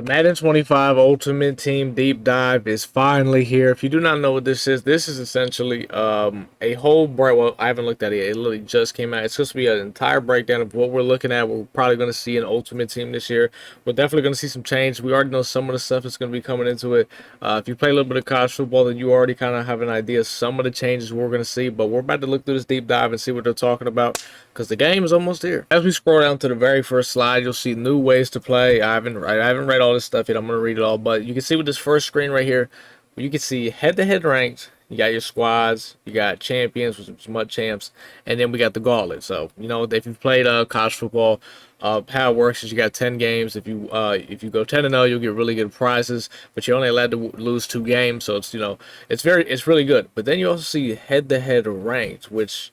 The Madden 25 Ultimate Team Deep Dive is finally here. If you do not know what this is essentially a whole break. Well, I haven't looked at it. It literally just came out. It's supposed to be an entire breakdown of what we're looking at. We're probably going to see an Ultimate Team this year. We're definitely going to see some change. We already know some of the stuff that's going to be coming into it. If you play a little bit of college football, then you already kind of have an idea of some of the changes we're going to see. But we're about to look through this deep dive and see what they're talking about, because the game is almost here. As we scroll down to the very first slide, you'll see new ways to play. I haven't read all this stuff yet. I'm gonna read it all, but you can see with this first screen right here, you can see head-to-head ranked. You got your squads, you got champions, which is mud champs, and then we got the gauntlet. So if you've played college football, how it works is you got 10 games. If you go 10-0, you'll get really good prizes, but you're only allowed to lose 2 games. So it's really good. But then you also see head-to-head ranked, which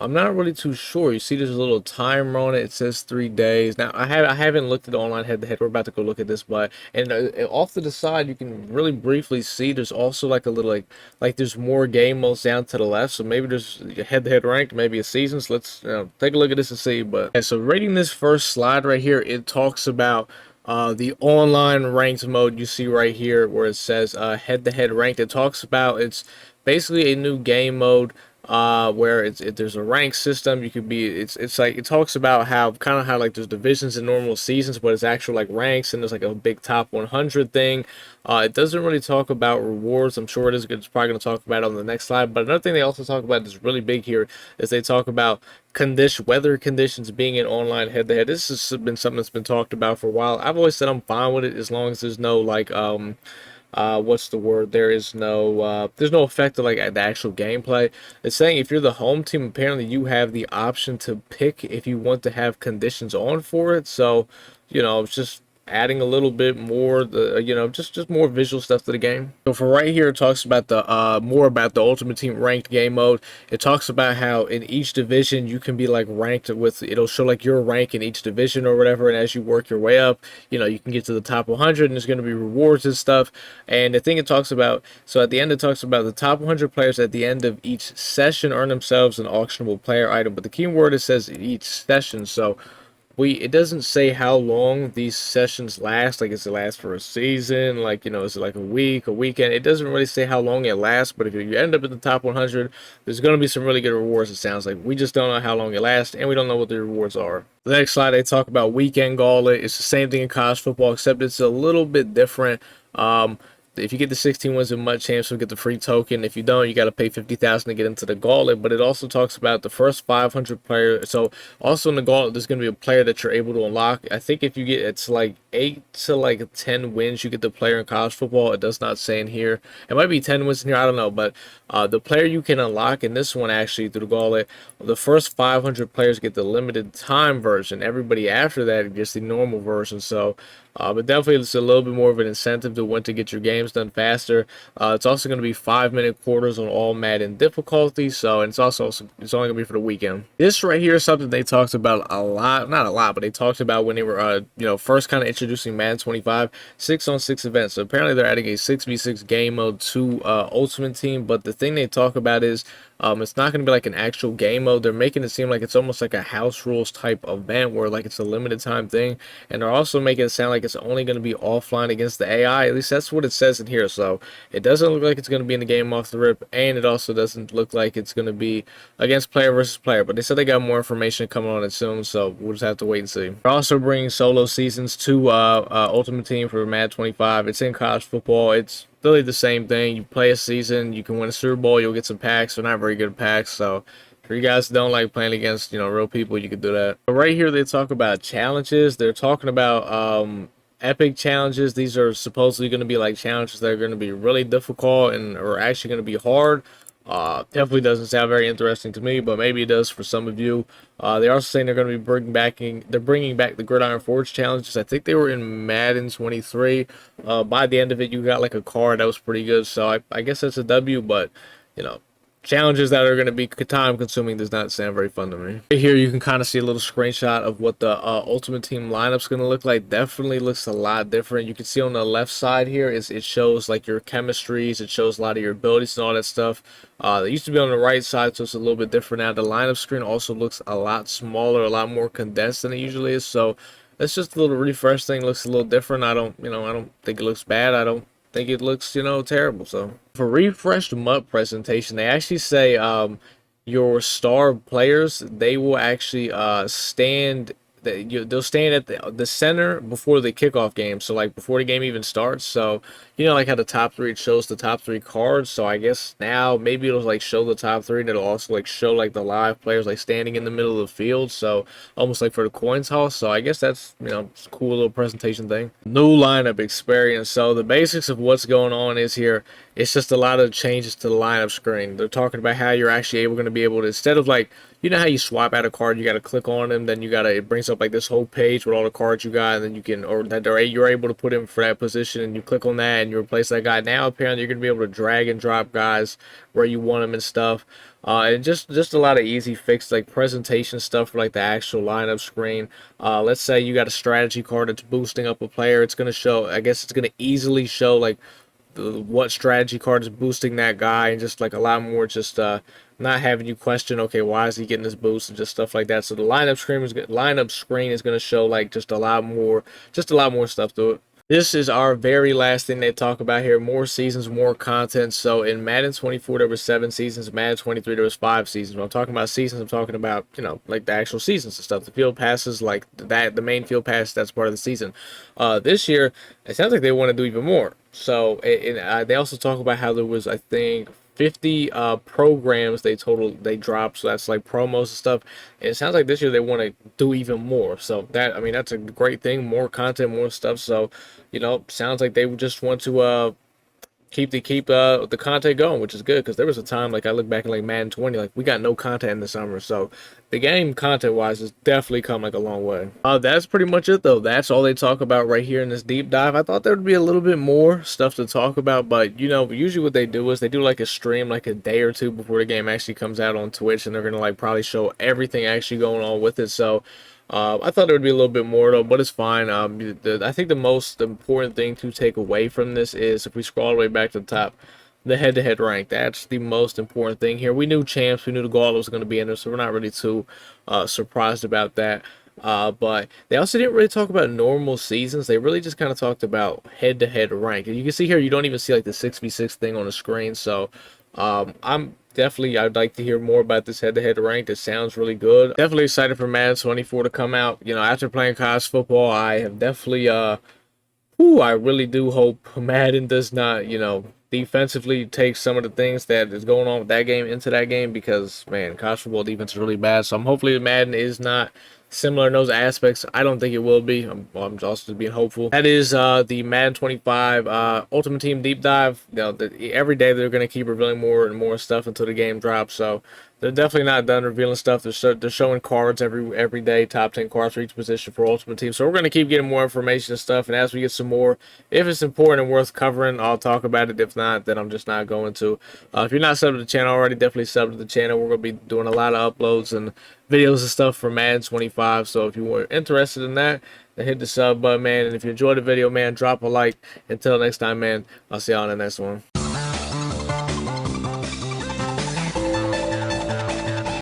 I'm not really too sure. You see there's a little timer on it. It says 3 days. Now, I haven't looked at the online head-to-head. We're about to go look at this, but off to the side, you can really briefly see there's also like a little like there's more game modes down to the left. So maybe there's head-to-head ranked, maybe a season. So let's take a look at this and see. But yeah, so rating this first slide right here, it talks about the online ranked mode you see right here where it says head-to-head ranked. It talks about it's basically a new game mode where there's a rank system. You could be it's like it talks about how like there's divisions in normal seasons, but it's actual like ranks, and there's like a big top 100 thing. It doesn't really talk about rewards. I'm sure it's probably going to talk about it on the next slide. But another thing they also talk about that's really big here is they talk about weather conditions being in online head-to-head. This has been something that's been talked about for a while. I've always said I'm fine with it as long as there's no like what's the word? There's no effect to like the actual gameplay. It's saying if you're the home team, apparently you have the option to pick if you want to have conditions on for it. So, it's just adding a little bit more just more visual stuff to the game. So for right here, it talks about the more about the Ultimate Team ranked game mode. It talks about how in each division you can be like ranked with, it'll show like your rank in each division or whatever, and as you work your way up, you can get to the top 100 and there's going to be rewards and stuff. And the thing it talks about, so at the end it talks about the top 100 players at the end of each session earn themselves an auctionable player item, but the key word, it says each session. So it doesn't say how long these sessions last. Like, does it last for a season? Like, is it like a week, a weekend? It doesn't really say how long it lasts, but if you end up in the top 100, there's going to be some really good rewards, it sounds like. We just don't know how long it lasts, and we don't know what the rewards are. The next slide, they talk about weekend gauntlet. It's the same thing in college football, except it's a little bit different. If you get the 16 wins and mud champs, you'll get the free token. If you don't, you got to pay 50,000 to get into the gauntlet. But it also talks about the first 500 players. So also in the gauntlet, there's going to be a player that you're able to unlock. I think if you get, it's like 8 to like 10 wins, you get the player in college football. It does not say in here. It might be 10 wins in here, I don't know. But the player you can unlock in this one, actually through the gauntlet, the first 500 players get the limited time version. Everybody after that gets the normal version. So but definitely it's a little bit more of an incentive to want to get your games done faster. It's also going to be 5-minute quarters on all Madden difficulty. So, and it's only going to be for the weekend. This right here is something they talked about a lot, not a lot, but they talked about when they were first kind of introducing Madden 25 6-on-6 events. So apparently they're adding a 6v6 game mode to Ultimate Team. But the thing they talk about is it's not going to be like an actual game mode. They're making it seem like it's almost like a house rules type event where like it's a limited time thing, and they're also making it sound like it's only going to be offline against the AI. At least that's what it says in here. So it doesn't look like it's going to be in the game off the rip, and it also doesn't look like it's going to be against player versus player. But they said they got more information coming on it soon, so we'll just have to wait and see. They're also bringing solo seasons to Ultimate Team for Madden 25. It's in college football. It's really the same thing. You play a season, you can win a Super Bowl, you'll get some packs. They're not very good at packs, so if you guys don't like playing against real people, you can do that. But right here they talk about challenges. They're talking about epic challenges. These are supposedly going to be like challenges that are going to be really difficult and are actually going to be hard. Definitely doesn't sound very interesting to me, but maybe it does for some of you. They're also saying they're going to be bringing back the Gridiron Forge challenges. I think they were in Madden 23. By the end of it, you got like a card that was pretty good. So I guess that's a W, but challenges that are going to be time consuming does not sound very fun to me. Right here you can kind of see a little screenshot of what the Ultimate Team lineup's going to look like. Definitely looks a lot different. You can see on the left side here it shows like your chemistries, it shows a lot of your abilities and all that stuff. They used to be on the right side, so it's a little bit different now. The lineup screen also looks a lot smaller, a lot more condensed than it usually is. So it's just a little refresh thing. Looks a little different. I don't think it looks bad. I don't think it looks, terrible. So for refreshed MUT presentation, they actually say your star players, they will actually stand. They'll stand at the center before the kickoff game. So like before the game even starts. So like how the top three, it shows the top three cards. So I guess now maybe it'll like show the top three, and it'll also like show like the live players like standing in the middle of the field. So almost like for the coin toss. So I guess that's just a cool little presentation thing. New lineup experience. So the basics of what's going on is here. It's just a lot of changes to the lineup screen. They're talking about how you're actually going to be able to, instead of like, how you swap out a card, you got to click on them, then it brings up like this whole page with all the cards you got, and then you can, or that you're able to put in for that position, and you click on that and you replace that guy. Now apparently you're going to be able to drag and drop guys where you want them and stuff. And just a lot of easy fix like presentation stuff for like the actual lineup screen. Let's say you got a strategy card that's boosting up a player. It's going to show, I guess it's going to easily show like what strategy card is boosting that guy, and just like a lot more just not having you question, okay, why is he getting this boost, and just stuff like that. So the lineup screen is going to show like just a lot more stuff to it. This is our very last thing they talk about here. More seasons, more content. So in Madden 24, there was 7 seasons. Madden 23, there was 5 seasons. When I'm talking about seasons, I'm talking about, like the actual seasons and stuff. The field passes, like that, the main field pass, that's part of the season. This year, it sounds like they want to do even more. So they also talk about how there was, I think, 50 programs they dropped, so that's like promos and stuff. And it sounds like this year they want to do even more. So that, I mean, that's a great thing. More content, more stuff. So sounds like they just want to keep the content going, which is good, because there was a time, like I look back at like Madden 20, like we got no content in the summer. So the game content wise has definitely come like a long way. That's pretty much it though. That's all they talk about right here in this deep dive. I thought there would be a little bit more stuff to talk about, but usually what they do is they do like a stream like a day or two before the game actually comes out on Twitch, and they're gonna like probably show everything actually going on with it. So I thought there would be a little bit more though, but it's fine. I think the most important thing to take away from this is, if we scroll all the way back to the top, the head-to-head rank. That's the most important thing here. We knew champs, we knew the Gauntlet was going to be in there, so we're not really too surprised about that. But they also didn't really talk about normal seasons. They really just kind of talked about head-to-head rank. And you can see here, you don't even see like the 6v6 thing on the screen. So I'd like to hear more about this head-to-head rank. It sounds really good. Definitely excited for Madden 24 to come out. After playing college football, I have definitely I really do hope Madden does not, defensively take some of the things that is going on with that game into that game, because, man, college football defense is really bad. So I'm hopefully Madden is not similar in those aspects. I don't think it will be. I'm also just being hopeful. That is the Madden 25 Ultimate Team Deep Dive. Every day they're going to keep revealing more and more stuff until the game drops. So they're definitely not done revealing stuff. They're showing cards every day, top 10 cards for each position for Ultimate Team. So we're going to keep getting more information and stuff. And as we get some more, if it's important and worth covering, I'll talk about it. If not, then I'm just not going to. If you're not subbed to the channel already, definitely sub to the channel. We're going to be doing a lot of uploads and videos and stuff for Madden 25. So if you were interested in that, then hit the sub button, man. And if you enjoyed the video, man, drop a like. Until next time, man, I'll see y'all in the next one.